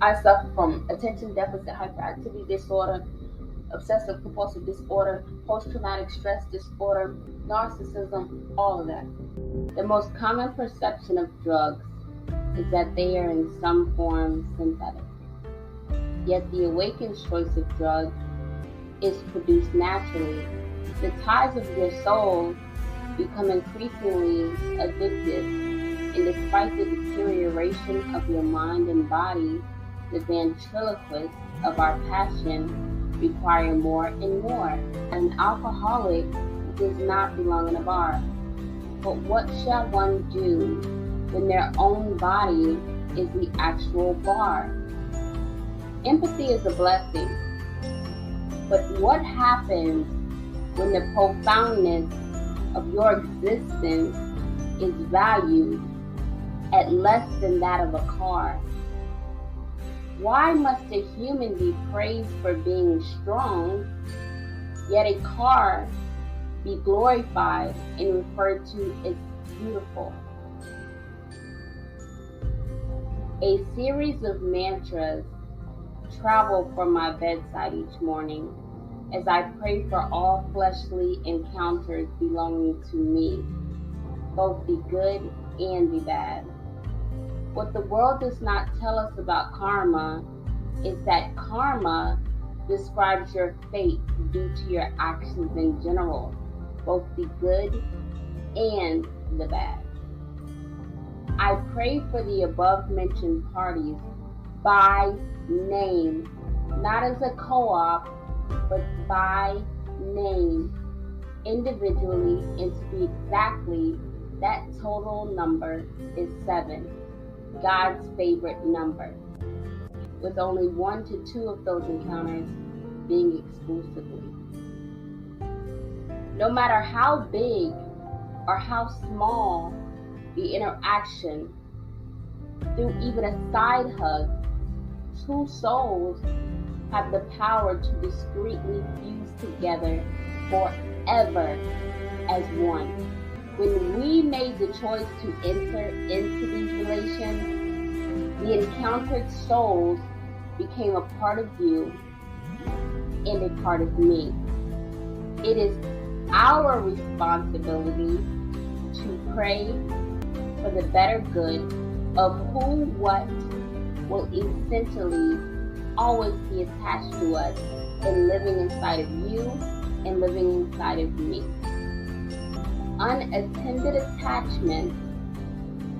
I suffer from attention deficit hyperactivity disorder, obsessive compulsive disorder, post-traumatic stress disorder, narcissism, all of that. The most common perception of drugs is that they are in some form synthetic. Yet the awakened choice of drug is produced naturally. The ties of your soul become increasingly addictive, and despite the deterioration of your mind and body, the ventriloquists of our passion require more and more. An alcoholic does not belong in a bar. But what shall one do when their own body is the actual bar? Empathy is a blessing. But what happens when the profoundness of your existence is valued at less than that of a car? Why must a human be praised for being strong, yet a car be glorified and referred to as beautiful? A series of mantras travel from my bedside each morning as I pray for all fleshly encounters belonging to me, both the good and the bad. What the world does not tell us about karma is that karma describes your fate due to your actions in general, both the good and the bad. I pray for the above mentioned parties by name, not as a co-op, but by name, individually, and to be exactly, that total number is 7, God's favorite number, with only 1 to 2 of those encounters being exclusively. No matter how big or how small the interaction, through even a side hug, 2 souls have the power to discreetly fuse together forever as one. When we made the choice to enter into these relations, the encountered souls became a part of you and a part of me. It is our responsibility to pray for the better good of who, what will essentially always be attached to us and living inside of you and living inside of me. Unattended attachments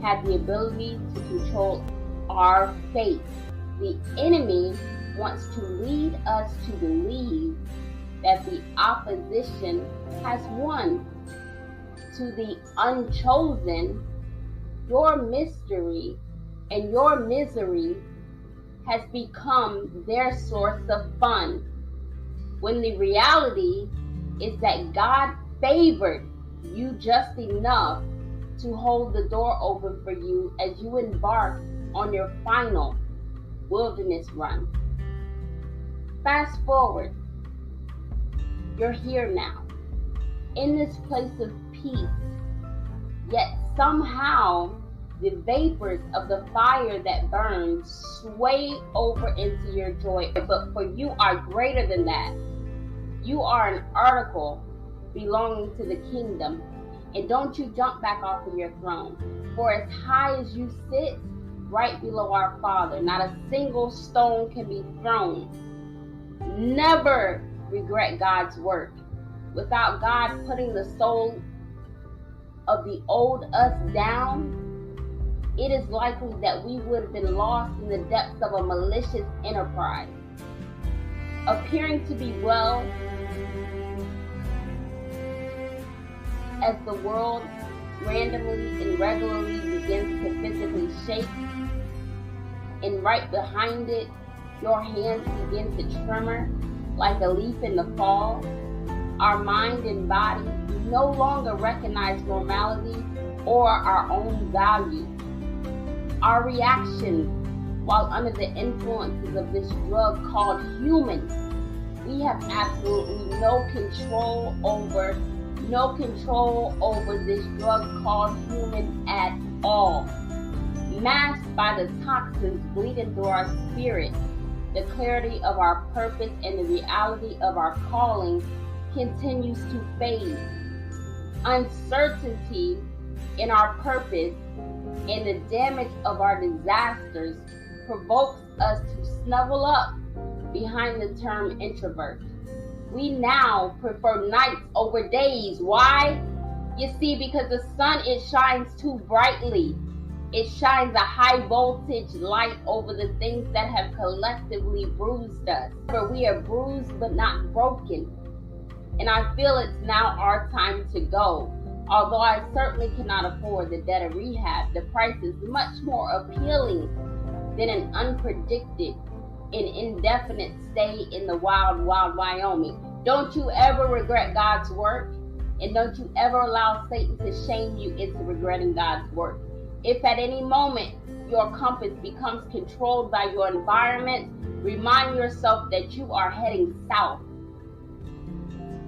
have the ability to control our fate. The enemy wants to lead us to believe that the opposition has won. To the unchosen, your mystery and your misery has become their source of fun, when the reality is that God favored you just enough to hold the door open for you as you embark on your final wilderness run. Fast forward, you're here now, in this place of peace, yet somehow the vapors of the fire that burns sway over into your joy. But for you are greater than that. You are an article belonging to the kingdom. And don't you jump back off of your throne. For as high as you sit, right below our Father, not a single stone can be thrown. Never regret God's work. Without God putting the soul of the old us down, it is likely that we would have been lost in the depths of a malicious enterprise. Appearing to be well, as the world randomly and regularly begins to physically shake, and right behind it, your hands begin to tremor like a leaf in the fall, our mind and body no longer recognize normality or our own value. Our reactions, while under the influences of this drug called human, we have absolutely no control over this drug called human at all. masked by the toxins bleeding through our spirit. The clarity of our purpose and the reality of our calling continues to fade. Uncertainty in our purpose and the damage of our disasters provokes us to snuggle up behind the term introvert. We now prefer nights over days. Why? You see, because the sun, it shines too brightly. It shines a high voltage light over the things that have collectively bruised us. For we are bruised but not broken. And I feel it's now our time to go. Although I certainly cannot afford the debt of rehab, the price is much more appealing than an unpredicted and indefinite stay in the wild, wild Wyoming. Don't you ever regret God's work, and don't you ever allow Satan to shame you into regretting God's work. If at any moment your compass becomes controlled by your environment, remind yourself that you are heading south.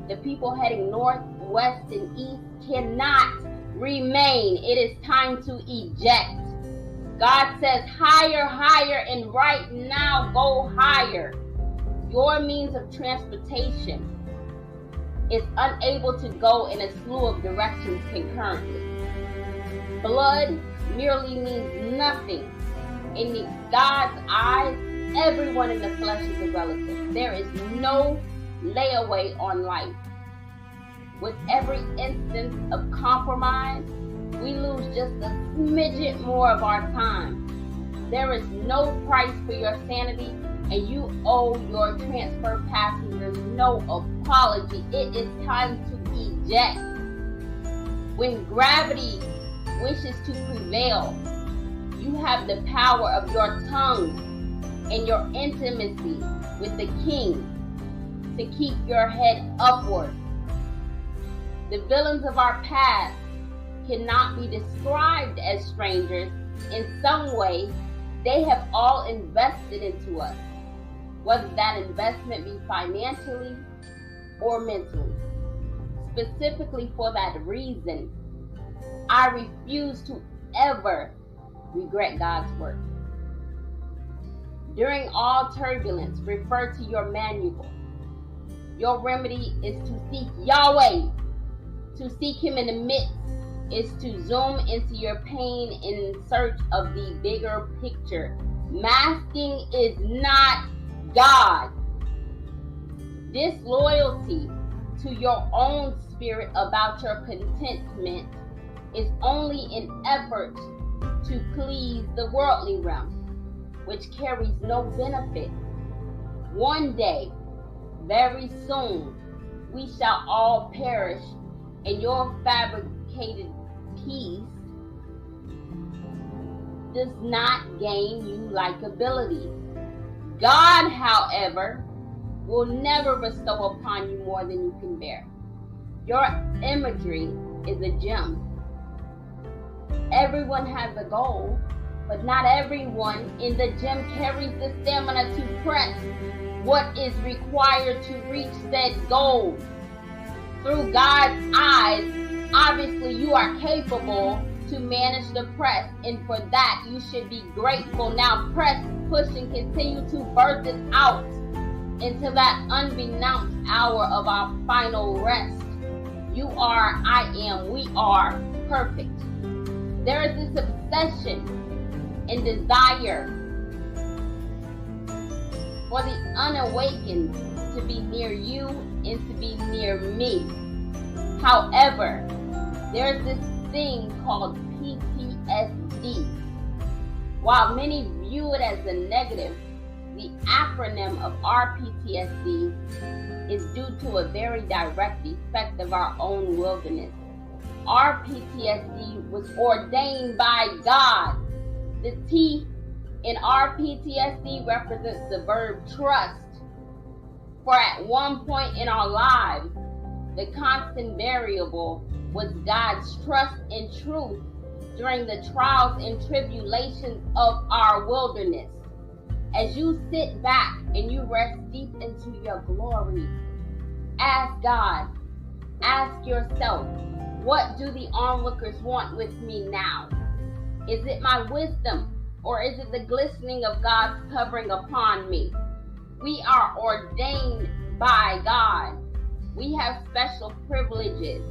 The people heading north, west, and east cannot remain. It is time to eject. God says higher, higher, and right now go higher. Your means of transportation is unable to go in a slew of directions concurrently. Blood merely means nothing. In God's eyes, everyone in the flesh is a relative. There is no layaway on life. With every instance of compromise, we lose just a smidget more of our time. There is no price for your sanity, and you owe your transfer passengers no apology. It is time to eject. When gravity wishes to prevail, you have the power of your tongue and your intimacy with the King to keep your head upward. The villains of our past cannot be described as strangers. In some way, they have all invested into us, whether that investment be financially or mentally. Specifically for that reason, I refuse to ever regret God's work. During all turbulence, refer to your manual. Your remedy is to seek Yahweh. To seek Him in the midst is to zoom into your pain in search of the bigger picture. Masking is not God. Disloyalty to your own spirit about your contentment is only an effort to please the worldly realm, which carries no benefit. One day, very soon, we shall all perish, and your fabricated peace does not gain you likability. God, however, will never bestow upon you more than you can bear. Your imagery is a gem. Everyone has a goal, but not everyone in the gym carries the stamina to press what is required to reach said goal. Through God's eyes, obviously you are capable to manage the press, and for that you should be grateful. Now press, push, and continue to birth it out until that unbeknownst hour of our final rest. You are, I am, we are perfect. There is this obsession and desire for the unawakened to be near you and to be near me. However, there's this thing called PTSD. While many view it as a negative, the acronym of our PTSD is due to a very direct effect of our own wilderness. Our PTSD was ordained by God. The T in our PTSD represents the verb trust. For at one point in our lives, the constant variable was God's trust and truth during the trials and tribulations of our wilderness. As you sit back and you rest deep into your glory, ask God, ask yourself, what do the onlookers want with me now? Is it my wisdom, or is it the glistening of God's covering upon me? We are ordained by God. We have special privileges,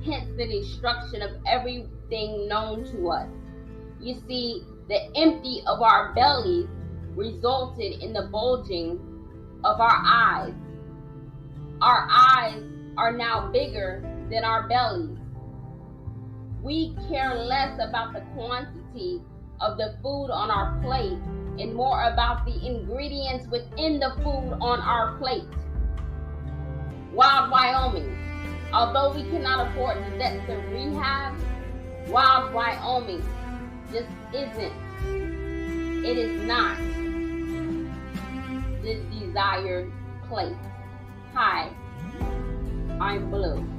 hence the destruction of everything known to us. You see, the empty of our bellies resulted in the bulging of our eyes. Our eyes are now bigger than our bellies. We care less about the quantity of the food on our plate and more about the ingredients within the food on our plate. Wild Wyoming. Although we cannot afford the debts of rehab, Wild Wyoming just isn't. It is not the desired place. Hi, I'm Blue.